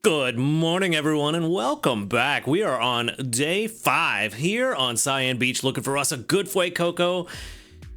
Good morning, everyone, and welcome back. We are on day 5 here on Cyan Beach looking for us a good Fuecoco,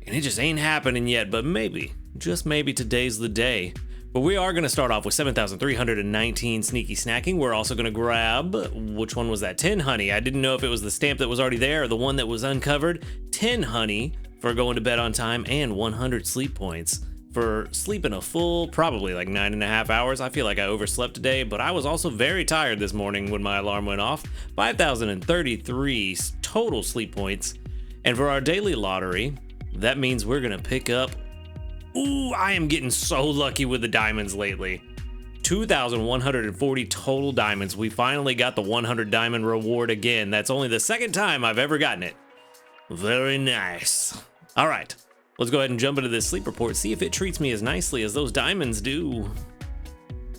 and it just ain't happening yet, but maybe, just maybe today's the day. But we are going to start off with 7,319 sneaky snacking. We're also going to grab, which one was that? 10 honey. I didn't know if it was the stamp that was already there or the one that was uncovered. 10 honey for going to bed on time and 100 sleep points for sleeping a full, probably like 9.5 hours. I feel like I overslept today, but I was also very tired this morning when my alarm went off. 5,033 total sleep points. And for our daily lottery, that means we're gonna pick up, ooh, I am getting so lucky with the diamonds lately. 2,140 total diamonds. We finally got the 100 diamond reward again. That's only the second time I've ever gotten it. Very nice. All right. Let's go ahead and jump into this sleep report, see if it treats me as nicely as those diamonds do.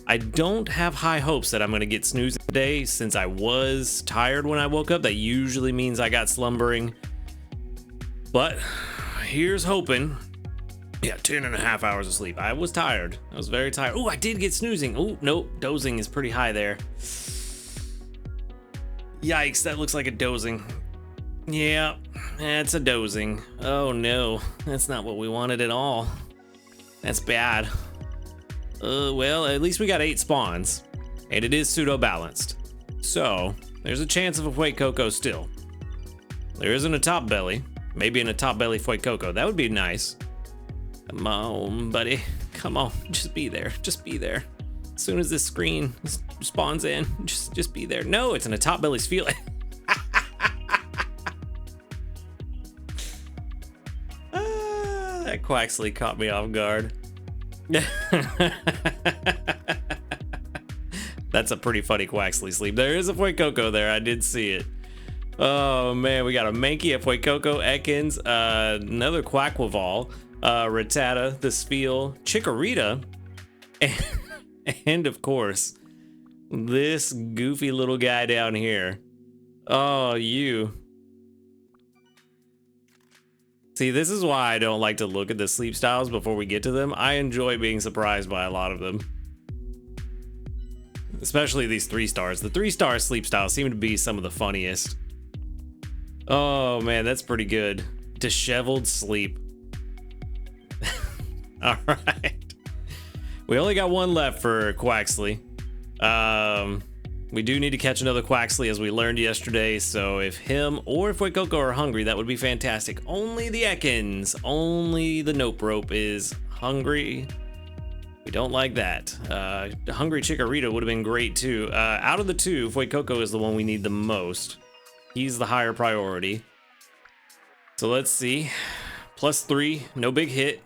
I don't have high hopes that I'm going to get snoozing today since I was tired when I woke up. That usually means I got slumbering. But here's hoping. Yeah, 10.5 hours of sleep. I was tired. I was very tired. Oh, I did get snoozing. Oh, nope. Dozing is pretty high there. Yikes, that looks like a dozing. Yeah, that's a dozing. Oh no, that's not what we wanted at all. That's bad. Well, at least we got 8 spawns, and it is pseudo-balanced. So, there's a chance of a Fuecoco still. There isn't a top belly. Maybe in a top belly Fuecoco. That would be nice. Come on, buddy. Come on, just be there. Just be there. As soon as this screen spawns in, just be there. No, it's in a top belly's feeling. That Quaxley caught me off guard. That's a pretty funny Quaxley sleep. There is a Fuecoco there. I did see it. Oh man, we got a Mankey, a Fuecoco, Ekans, another Quackwaval, Rattata, the Spiel, Chikorita, and of course, this goofy little guy down here. Oh, you. See, this is why I don't like to look at the sleep styles before we get to them. I enjoy being surprised by a lot of them. Especially these 3 stars. The 3-star sleep styles seem to be some of the funniest. Oh man, that's pretty good. Disheveled sleep. Alright. We only got one left for Quaxley. We do need to catch another Quaxley as we learned yesterday, so if him or if Fuecoco are hungry, that would be fantastic. Only the Ekans, only the Nope Rope is hungry. We don't like that. Hungry Chikorita would have been great too. Out of the 2, Fuecoco is the one we need the most. He's the higher priority. So let's see. +3, no big hit.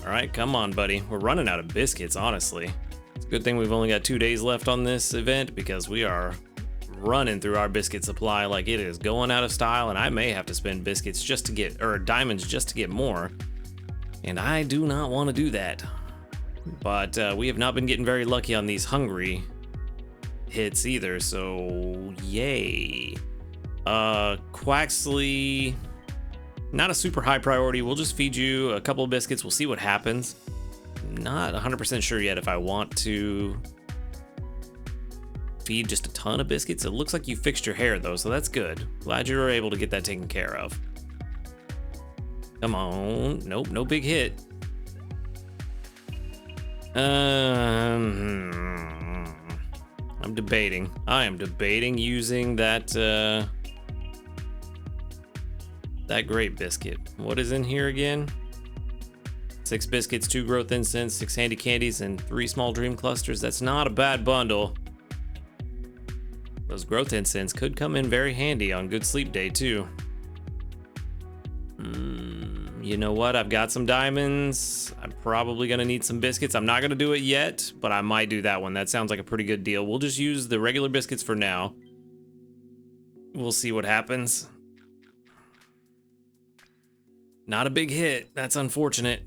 All right, come on, buddy. We're running out of biscuits, honestly. Good thing we've only got 2 days left on this event because we are running through our biscuit supply like it is going out of style, and I may have to spend biscuits just to get, or diamonds just to get more, and I do not want to do that. But we have not been getting very lucky on these hungry hits either, so yay. Quaxley, not a super high priority. We'll just feed you a couple of biscuits. We'll see what happens. Not 100% sure yet if I want to feed just a ton of biscuits. It looks like you fixed your hair though, so that's good. Glad you were able to get that taken care of. Come on. Nope, no big hit. I'm debating. I am debating using that that grape biscuit. What is in here again? 6 biscuits, 2 growth incense, 6 handy candies, and 3 small dream clusters. That's not a bad bundle. Those growth incense could come in very handy on good sleep day too. You know what? I've got some diamonds. I'm probably gonna need some biscuits. I'm not gonna do it yet, but I might do that one. That sounds like a pretty good deal. We'll just use the regular biscuits for now. We'll see what happens. Not a big hit. That's unfortunate.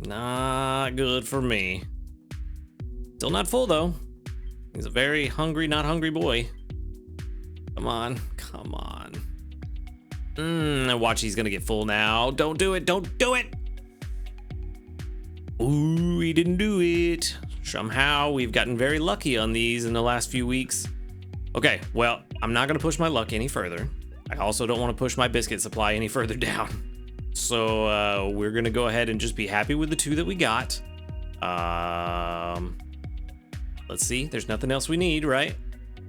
Not good for me. Still not full though. He's a very hungry, not hungry boy. Come on, come on. Watch, he's gonna get full now. Don't do it, don't do it. Ooh, he didn't do it. Somehow we've gotten very lucky on these in the last few weeks. Okay, well, I'm not gonna push my luck any further. I also don't want to push my biscuit supply any further down. So we're gonna go ahead and just be happy with the 2 that we got. Let's see, there's nothing else we need, right?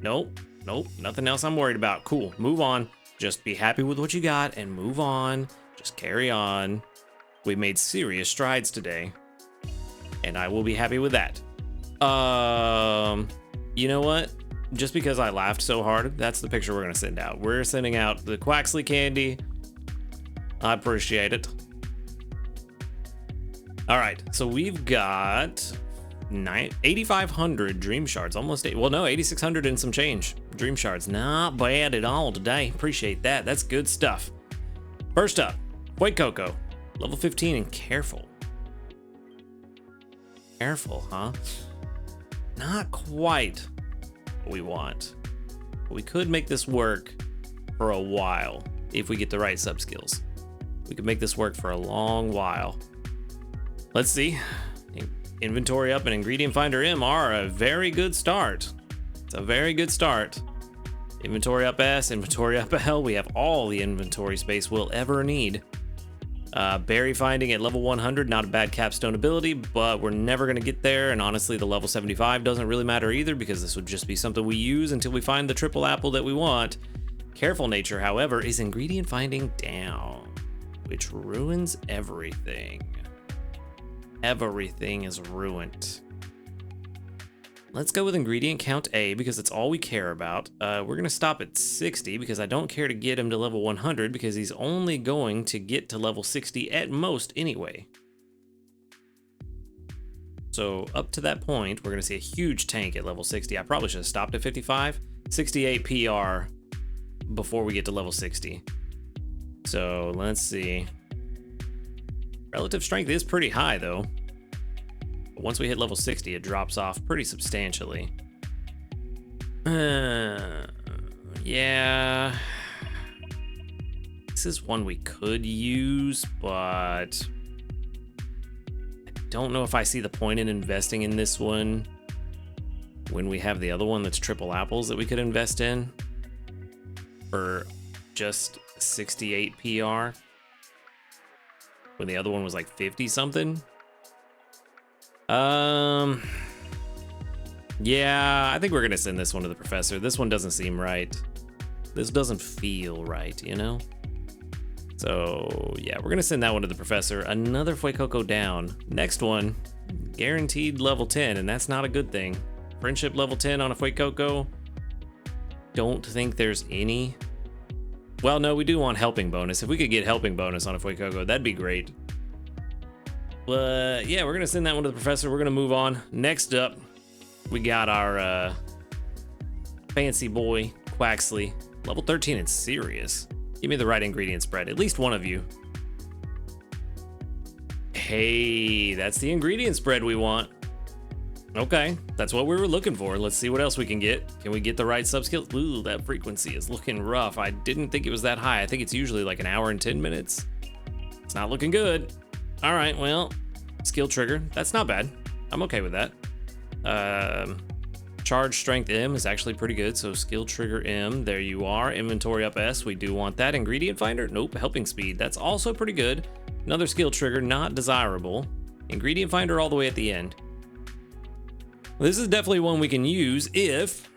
Nope, nothing else I'm worried about. Cool, move on. Just be happy with what you got and move on. Just carry on. We made serious strides today, and I will be happy with that. You know what? Just because I laughed so hard, that's the picture we're gonna send out. We're sending out the Quaxley candy. I appreciate it. All right, so we've got 8,500 dream shards, almost 8,600 and some change dream shards. Not bad at all today. Appreciate that. That's good stuff. First up, White Cocoa, level 15 and careful. Careful, huh? Not quite what we want. But we could make this work for a while if we get the right sub skills. We could make this work for a long while. Let's see. Inventory up and ingredient finder M are a very good start. It's a very good start. Inventory up S, inventory up L. We have all the inventory space we'll ever need. Berry finding at level 100, not a bad capstone ability, but we're never gonna get there. And honestly, the level 75 doesn't really matter either, because this would just be something we use until we find the triple apple that we want. Careful nature, however, is ingredient finding down, which ruins everything. Everything is ruined. Let's go with ingredient count A because it's all we care about. We're gonna stop at 60 because I don't care to get him to level 100 because he's only going to get to level 60 at most anyway. So up to that point, we're gonna see a huge tank at level 60. I probably should have stopped at 55. 68 PR before we get to level 60. So let's see. Relative strength is pretty high though. But once we hit level 60, it drops off pretty substantially. Yeah. This is one we could use, but I don't know if I see the point in investing in this one when we have the other one that's triple apples that we could invest in for just 68 PR. When the other one was like 50 something. Yeah, I think we're gonna send this one to the professor. This one doesn't seem right. This doesn't feel right, you know? So yeah, we're gonna send that one to the professor. Another Fuecoco down. Next one, guaranteed level 10, and that's not a good thing. Friendship level 10 on a Fuecoco. Don't think there's any. Well, no, we do want helping bonus. If we could get helping bonus on a Fuecoco, that'd be great. But yeah, we're gonna send that one to the professor. We're gonna move on. Next up, we got our fancy boy, Quaxley. Level 13 and serious. Give me the right ingredient spread, at least one of you. Hey, that's the ingredient spread we want. Okay, that's what we were looking for. Let's see what else we can get. Can we get the right sub-skill? Ooh, that frequency is looking rough. I didn't think it was that high. I think it's usually like an hour and 10 minutes. It's not looking good. All right, well, skill trigger. That's not bad. I'm okay with that. Charge strength M is actually pretty good. So skill trigger M, there you are. Inventory up S, we do want that. Ingredient finder, nope. Helping speed, that's also pretty good. Another skill trigger, not desirable. Ingredient finder all the way at the end. This is definitely one we can use if...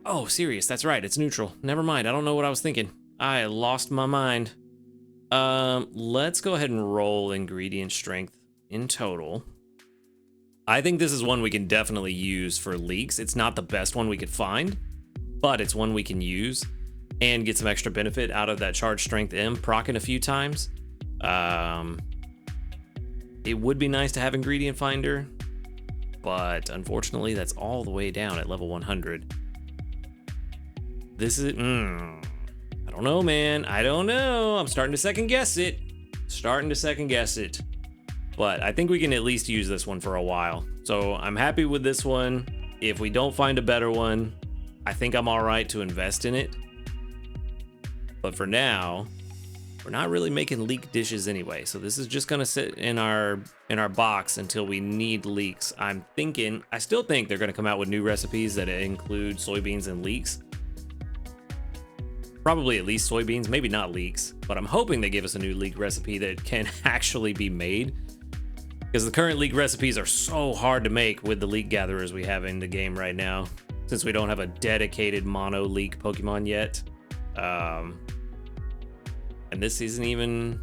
Oh, serious, that's right, it's neutral. Never mind, I don't know what I was thinking. I lost my mind. Let's go ahead and roll ingredient strength in total. I think this is one we can definitely use for leaks. It's not the best one we could find, but it's one we can use and get some extra benefit out of that charge strength M proccing a few times. It would be nice to have ingredient finder, but unfortunately that's all the way down at level 100. This is, I don't know, man. I don't know. I'm starting to second guess it. But I think we can at least use this one for a while. So I'm happy with this one. If we don't find a better one, I think I'm all right to invest in it. But for now, We're not really making leek dishes anyway, so this is just gonna sit in our box until we need leeks. I still think they're gonna come out with new recipes that include soybeans and leeks. Probably at least soybeans, maybe not leeks, but I'm hoping they give us a new leek recipe that can actually be made, because the current leek recipes are so hard to make with the leek gatherers we have in the game right now, since we don't have a dedicated mono leek Pokemon yet. And this isn't even,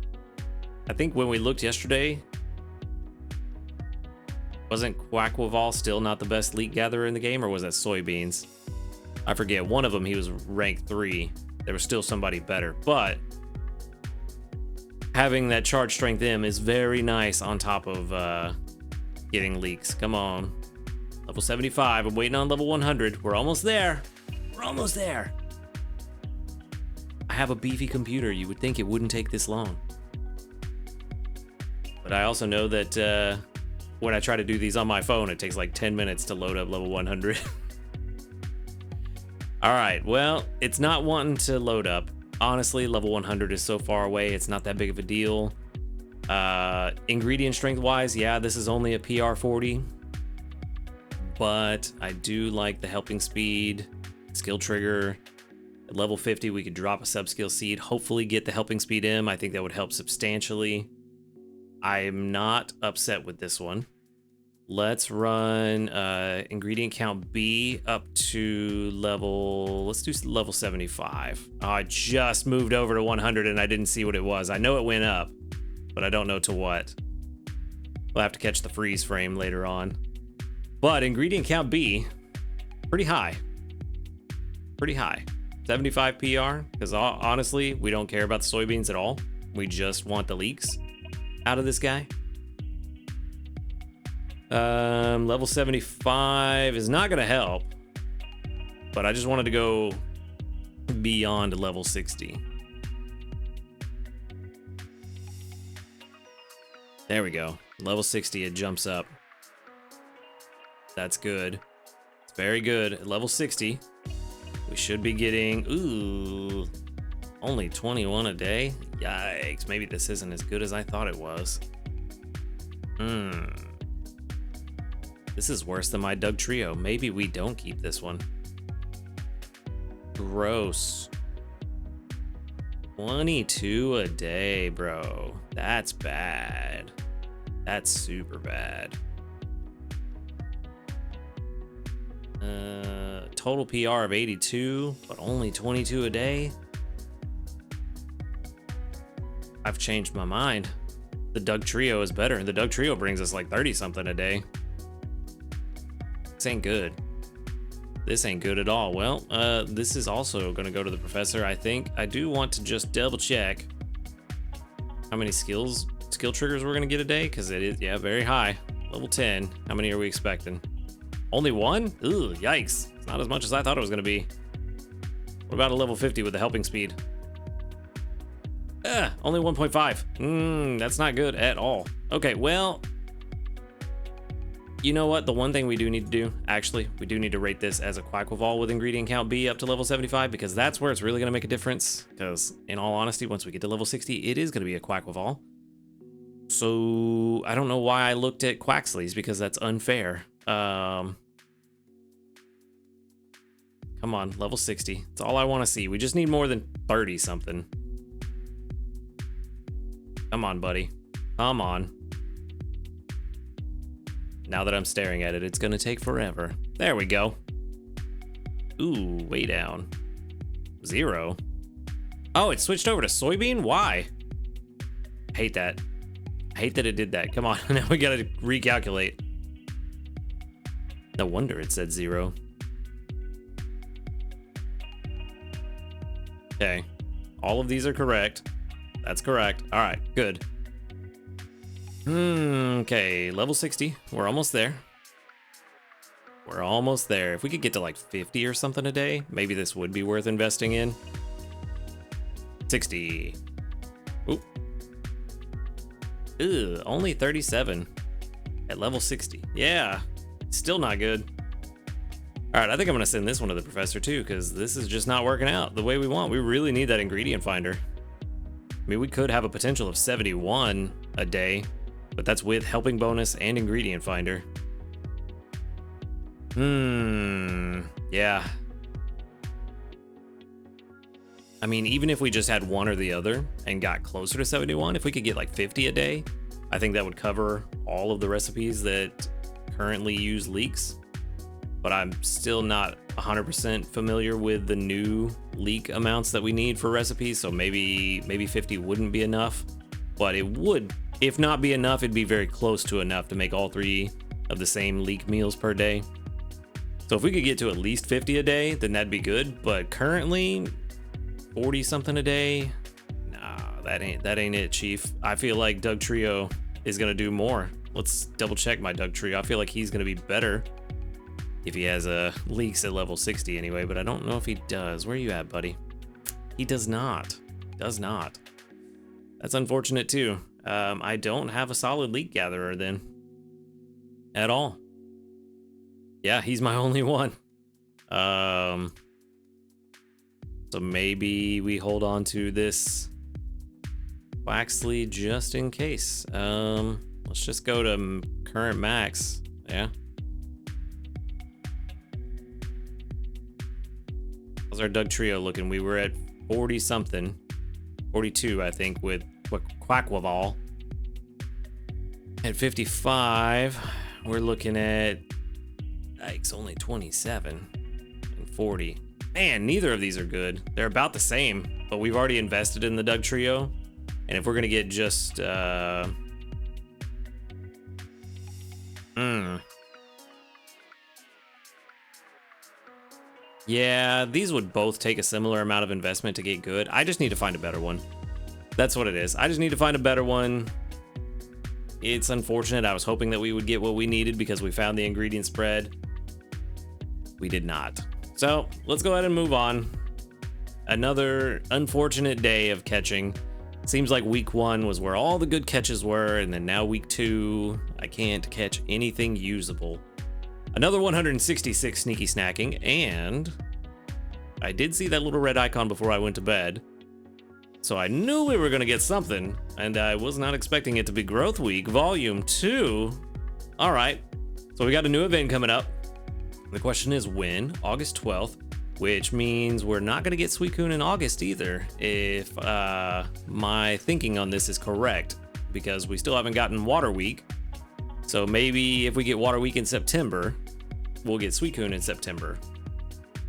I think when we looked yesterday, wasn't Quackwaval still not the best leek gatherer in the game, or was that soybeans? I forget. One of them, he was rank 3. There was still somebody better, but having that charge strength M is very nice on top of getting leeks. Come on. Level 75. I'm waiting on level 100. We're almost there. We're almost there. I have a beefy computer. You would think it wouldn't take this long. But I also know that when I try to do these on my phone, it takes like 10 minutes to load up level 100. All right, well, it's not wanting to load up. Honestly, level 100 is so far away, it's not that big of a deal. Ingredient strength-wise, yeah, this is only a PR 40. But I do like the helping speed, skill trigger. At level 50, we could drop a sub-skill seed, hopefully get the helping speed M. I think that would help substantially. I'm not upset with this one. Let's run ingredient count B up to level, let's do level 75. Oh, I just moved over to 100 and I didn't see what it was. I know it went up, but I don't know to what. We'll have to catch the freeze frame later on. But ingredient count B, pretty high. Pretty high. 75 PR, because honestly, we don't care about the soybeans at all. We just want the leeks out of this guy. Level 75 is not gonna help, but I just wanted to go beyond level 60. There we go. Level 60, it jumps up. That's good. It's very good. At level 60, we should be getting, ooh, only 21 a day? Yikes, maybe this isn't as good as I thought it was. This is worse than my Doug Trio. Maybe we don't keep this one. Gross. 22 a day, bro. That's bad. That's super bad. Total PR of 82, but only 22 a day? I've changed my mind. The Doug Trio is better. The Doug Trio brings us like 30 something a day. This ain't good. This ain't good at all. Well, this is also gonna go to the professor, I think. I do want to just double check how many skill triggers we're gonna get a day, because it is, yeah, very high. Level 10. How many are we expecting? Only one? Ooh, yikes. It's not as much as I thought it was gonna be. What about a level 50 with the helping speed? Only 1.5. That's not good at all. Okay, well, you know what? The one thing we do need to do, actually, we do need to rate this as a Quackwaval with ingredient count B up to level 75, because that's where it's really going to make a difference. Because in all honesty, once we get to level 60, it is going to be a Quackwaval. So I don't know why I looked at Quaxleys, because that's unfair. Come on, level 60. That's all I want to see. We just need more than 30 something. Come on, buddy. Come on. Now that I'm staring at it, it's gonna take forever. There we go. Ooh, way down. 0. Oh, it switched over to soybean? Why? I hate that. I hate that it did that. Come on, now we gotta recalculate. No wonder it said 0. Okay, all of these are correct. That's correct. All right, good. Okay, level 60. We're almost there. We're almost there. If we could get to like 50 or something a day, maybe this would be worth investing in. 60. Oop. Ew, only 37 at level 60. Yeah, still not good. All right, I think I'm gonna send this one to the professor too, because this is just not working out the way we want. We really need that ingredient finder. I mean, we could have a potential of 71 a day, but that's with helping bonus and ingredient finder. Yeah. I mean, even if we just had one or the other and got closer to 71, if we could get like 50 a day, I think that would cover all of the recipes that currently use leeks. But I'm still not 100% familiar with the new leek amounts that we need for recipes, so maybe 50 wouldn't be enough, but it would, if not be enough, it'd be very close to enough to make all 3 of the same leek meals per day. So if we could get to at least 50 a day, then that'd be good, but currently 40 something a day, nah, that ain't it, Chief. I feel like Doug Trio is gonna do more. Let's double check my Doug Trio. I feel like he's gonna be better if he has leaks at level 60 anyway, but I don't know if he does. Where are you at, buddy? He does not. Does not. That's unfortunate too. I don't have a solid leak gatherer then. At all. Yeah, he's my only one. So maybe we hold on to this Waxley just in case. Let's just go to current max. Yeah. How's our Doug Trio looking? We were at 40 something, 42 I think with Quackwaval. At 55, we're looking at Ike's only 27 and 40. Man, neither of these are good. They're about the same, but we've already invested in the Doug Trio, and if we're gonna get just yeah, these would both take a similar amount of investment to get good. I just need to find a better one. That's what it is. I just need to find a better one. It's unfortunate. I was hoping that we would get what we needed because we found the ingredient spread. We did not. So let's go ahead and move on. Another unfortunate day of catching. Seems like week 1 was where all the good catches were, and then now week 2, I can't catch anything usable. Another 166 sneaky snacking, and I did see that little red icon before I went to bed. So I knew we were gonna get something, and I was not expecting it to be Growth Week, Volume 2. All right, so we got a new event coming up. The question is when? August 12th, which means we're not gonna get Suicune in August either, if my thinking on this is correct, because we still haven't gotten Water Week. So maybe if we get Water Week in September, we'll get Suicune in September.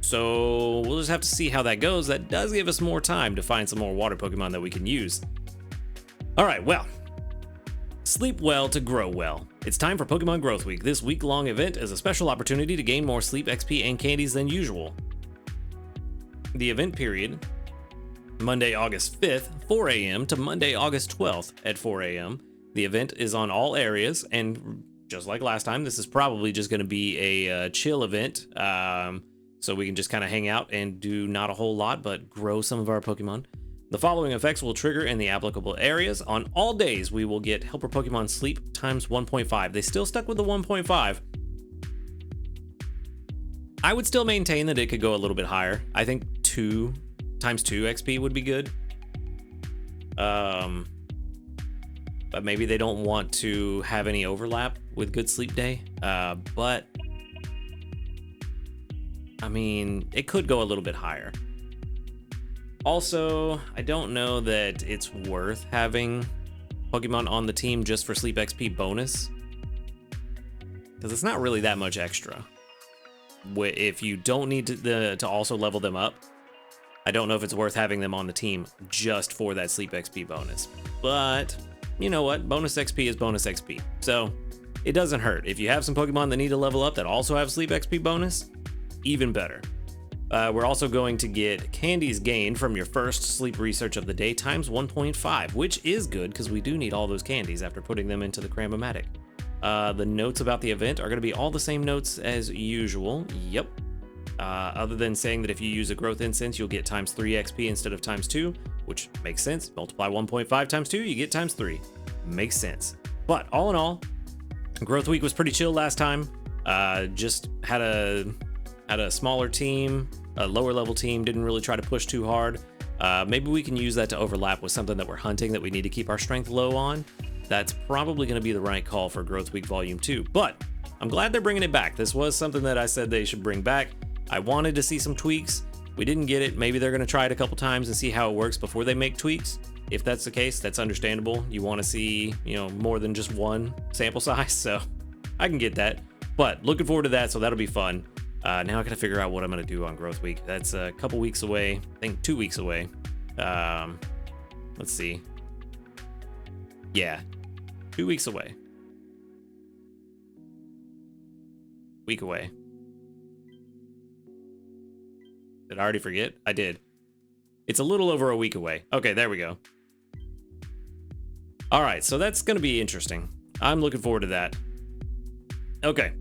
So we'll just have to see how that goes. That does give us more time to find some more water Pokemon that we can use. All right, well, sleep well to grow well. It's time for Pokemon Growth Week. This week-long event is a special opportunity to gain more sleep XP and candies than usual. The event period, Monday, August 5th, 4 a.m. to Monday, August 12th at 4 a.m. The event is on all areas, and just like last time, this is probably just going to be a chill event, so we can just kind of hang out and do not a whole lot, but grow some of our Pokemon. The following effects will trigger in the applicable areas. On all days, we will get Helper Pokemon Sleep times 1.5. They still stuck with the 1.5. I would still maintain that it could go a little bit higher. I think 2 times 2 XP would be good. But maybe they don't want to have any overlap with Good Sleep Day. But I mean, it could go a little bit higher. Also, I don't know that it's worth having Pokemon on the team just for Sleep XP bonus, because it's not really that much extra. If you don't need to also level them up, I don't know if it's worth having them on the team just for that Sleep XP bonus. But you know what? Bonus XP is bonus XP. So it doesn't hurt. If you have some Pokemon that need to level up that also have Sleep XP bonus, even better. We're also going to get candies gained from your first sleep research of the day times 1.5, which is good because we do need all those candies after putting them into the Cram-O-Matic. The notes about the event are going to be all the same notes as usual. Yep. Other than saying that if you use a growth incense, you'll get times 3 XP instead of times 2, which makes sense. Multiply 1.5 times 2, you get times 3. Makes sense. But all in all, Growth Week was pretty chill last time. Just had a smaller team, a lower level team, didn't really try to push too hard. Maybe we can use that to overlap with something that we're hunting that we need to keep our strength low on. That's probably going to be the right call for Growth Week Volume 2, but I'm glad they're bringing it back. This was something that I said they should bring back. I wanted to see some tweaks. We didn't get it. Maybe they're going to try it a couple times and see how it works before they make tweaks. If that's the case, that's understandable. You want to see, more than just one sample size, so I can get that. But looking forward to that, so that'll be fun. Now I gotta figure out what I'm gonna do on Growth Week. That's a couple weeks away. I think 2 weeks away. Let's see. Yeah, 2 weeks away. Week away. Did I already forget? I did. It's a little over a week away. Okay, there we go. All right, so that's gonna be interesting. I'm looking forward to that. Okay.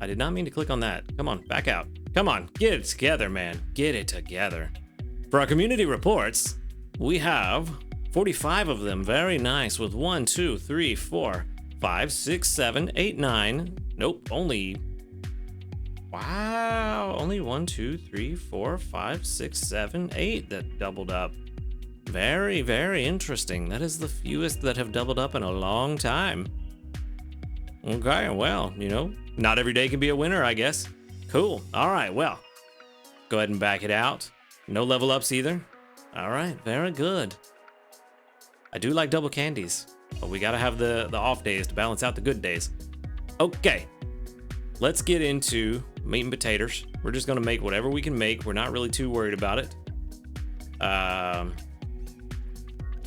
I did not mean to click on that. Come on, back out. Come on, get it together, man. Get it together. For our community reports, we have 45 of them. Very nice. With 1, 2, 3, 4, 5, 6, 7, 8, 9. Nope, only. Wow, only 1, 2, 3, 4, 5, 6, 7, 8 that doubled up. Very, very interesting. That is the fewest that have doubled up in a long time. Okay, well, not every day can be a winner, I guess. Cool. All right, well, go ahead and back it out. No level ups either. All right, very good. I do like double candies, but we gotta have the off days to balance out the good days. Okay, let's get into meat and potatoes. We're just gonna make whatever we can make. We're not really too worried about it. I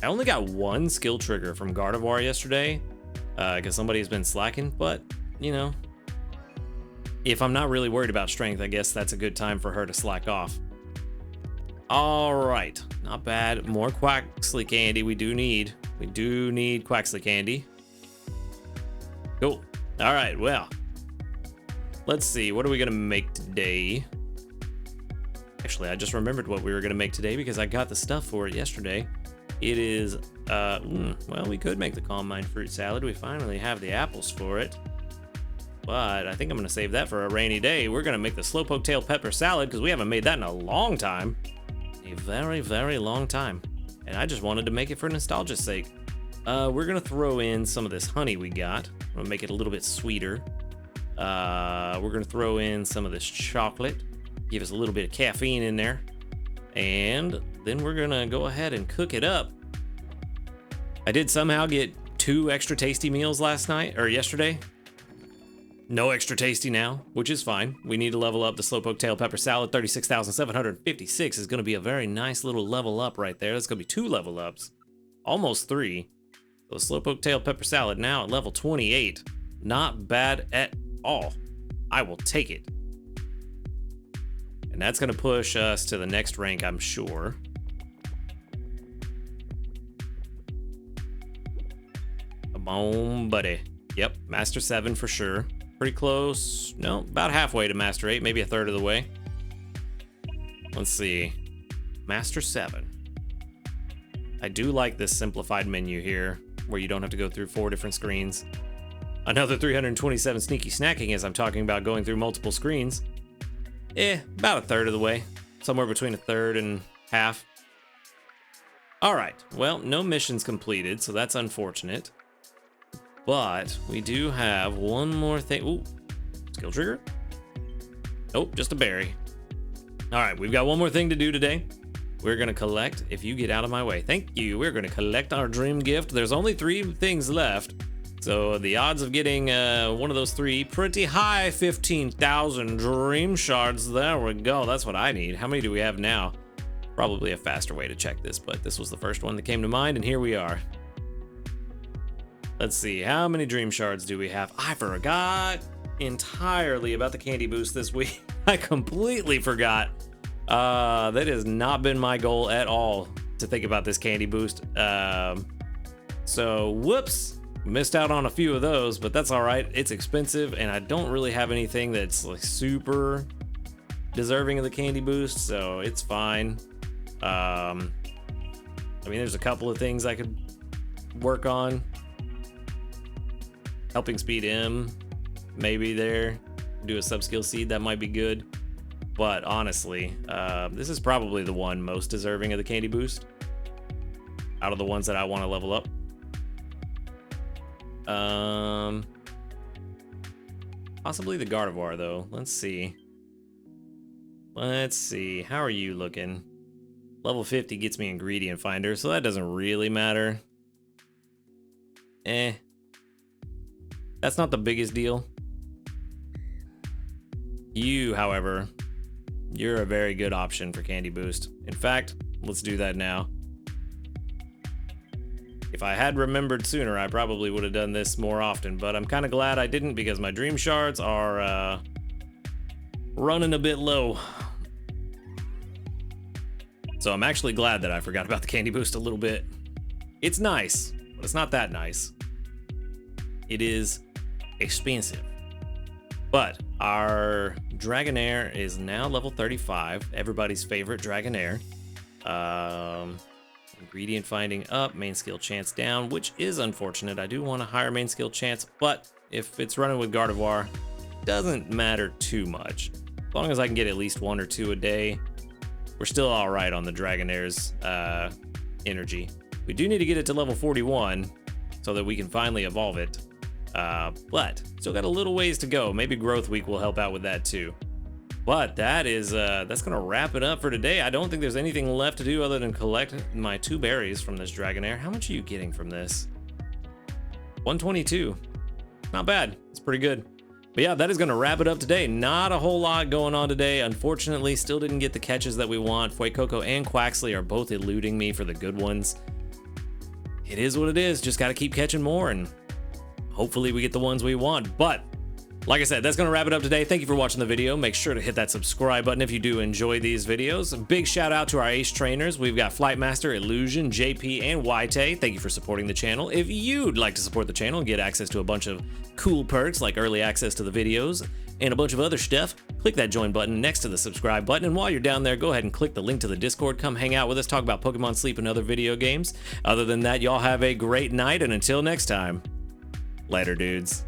only got one skill trigger from Gardevoir yesterday, because somebody has been slacking, but, if I'm not really worried about strength, I guess that's a good time for her to slack off. All right, not bad. More Quaxley candy we do need. We do need Quaxley candy. Cool. All right, well, let's see. What are we gonna make today? Actually, I just remembered what we were gonna make today because I got the stuff for it yesterday. It is, well, we could make the Calm Mind fruit salad. We finally have the apples for it. But I think I'm going to save that for a rainy day. We're going to make the Slowpoke Tail Pepper Salad because we haven't made that in a long time. A very, very long time. And I just wanted to make it for nostalgia's sake. We're going to throw in some of this honey we got. I'm going to make it a little bit sweeter. We're going to throw in some of this chocolate. Give us a little bit of caffeine in there. And then we're going to go ahead and cook it up. I did somehow get 2 extra tasty meals yesterday. No extra tasty now, which is fine. We need to level up the Slowpoke Tail Pepper Salad. 36,756 is going to be a very nice little level up right there. That's going to be 2 level ups. Almost 3. So Slowpoke Tail Pepper Salad now at level 28. Not bad at all. I will take it. And that's going to push us to the next rank, I'm sure. Come on, buddy. Yep, Master 7 for sure. Pretty close. No, about halfway to Master 8, maybe a third of the way. Let's see. Master 7. I do like this simplified menu here, where you don't have to go through 4 different screens. Another 327 sneaky snacking as I'm talking about going through multiple screens. About a third of the way. Somewhere between a third and half. Alright, well, no missions completed, so that's unfortunate. But we do have one more thing. Ooh, skill trigger? Nope, just a berry. Alright, we've got one more thing to do today. We're gonna collect, if you get out of my way, thank you. We're gonna collect our dream gift. There's only 3 things left. So the odds of getting one of those 3 pretty high, 15,000 dream shards. There we go. That's what I need. How many do we have now? Probably a faster way to check this, but this was the first one that came to mind, and here we are. Let's see. How many dream shards do we have? I forgot entirely about the candy boost this week. I completely forgot. That has not been my goal at all to think about this candy boost. So whoops. Missed out on a few of those, but that's all right. It's expensive, and I don't really have anything that's like super deserving of the candy boost, so it's fine. I mean, there's a couple of things I could work on. Helping speed M, maybe there. Do a sub-skill seed, that might be good. But honestly, this is probably the one most deserving of the candy boost out of the ones that I want to level up. Possibly the Gardevoir though. Let's see. Let's see. How are you looking? Level 50 gets me Ingredient Finder, so that doesn't really matter. That's not the biggest deal. You, however, you're a very good option for Candy Boost. In fact, let's do that now. If I had remembered sooner, I probably would have done this more often, but I'm kind of glad I didn't because my Dream Shards are running a bit low. So I'm actually glad that I forgot about the Candy Boost a little bit. It's nice, but it's not that nice. It is expensive. But our Dragonair is now level 35, everybody's favorite Dragonair. Ingredient finding up, main skill chance down, which is unfortunate. I do want a higher main skill chance, but if it's running with Gardevoir, doesn't matter too much. As long as I can get at least 1 or 2 a day, we're still all right on the Dragonair's energy. We do need to get it to level 41 so that we can finally evolve it. But still got a little ways to go. Maybe Growth Week will help out with that too. But that is that's gonna wrap it up for today. I don't think there's anything left to do other than collect my 2 berries from this Dragonair. How much are you getting from this? 122. Not bad. It's pretty good. But yeah, that is gonna wrap it up today. Not a whole lot going on today. Unfortunately, still didn't get the catches that we want. Fuecoco and Quaxley are both eluding me for the good ones. It is what it is. Just gotta keep catching more and hopefully we get the ones we want. But like I said, that's going to wrap it up today. Thank you for watching the video. Make sure to hit that subscribe button if you do enjoy these videos. A big shout out to our ace trainers. We've got Flightmaster, Illusion, JP, and Waite. Thank you for supporting the channel. If you'd like to support the channel and get access to a bunch of cool perks like early access to the videos and a bunch of other stuff, click that join button next to the subscribe button. And while you're down there, go ahead and click the link to the Discord. Come hang out with us, talk about Pokemon Sleep and other video games. Other than that, y'all have a great night, and until next time, later, dudes.